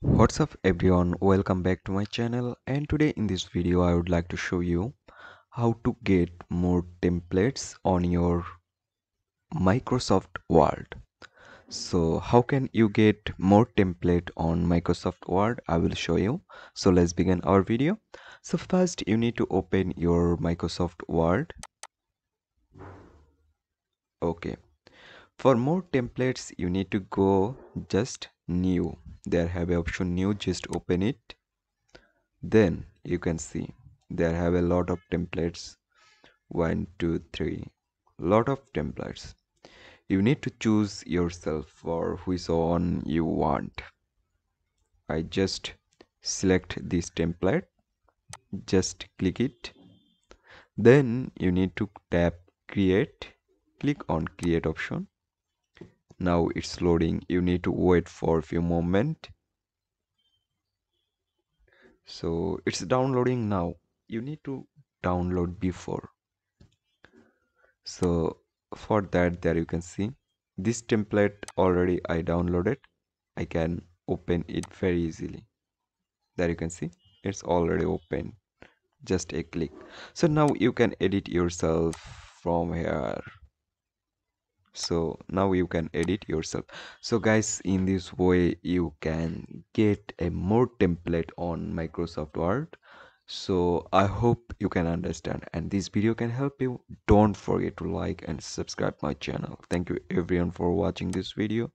What's up everyone, welcome back to my channel, and today in this video I would like to show you how to get more templates on your Microsoft Word. So how can you get more template on Microsoft Word? I will show you. So let's begin our video. So first you need to open your Microsoft Word. Okay. For more templates you need to go just new. There have a option new, just open it. Then you can see there have a lot of templates. 1 2 3 lot of templates. You need to choose yourself for which one you want. I just select this template, just click it. Then you need to tap create, click on create option. Now it's loading. You need to wait for a few moments. So it's downloading now. You need to download before. So for that, there you can see this template already I downloaded. I can open it very easily. There you can see it's already open, just a click. So now you can edit yourself from here. So now you can edit yourself. So guys, in this way you can get a more template on Microsoft Word. So I hope you can understand and this video can help you. Don't forget to like and subscribe my channel. Thank you everyone for watching this video.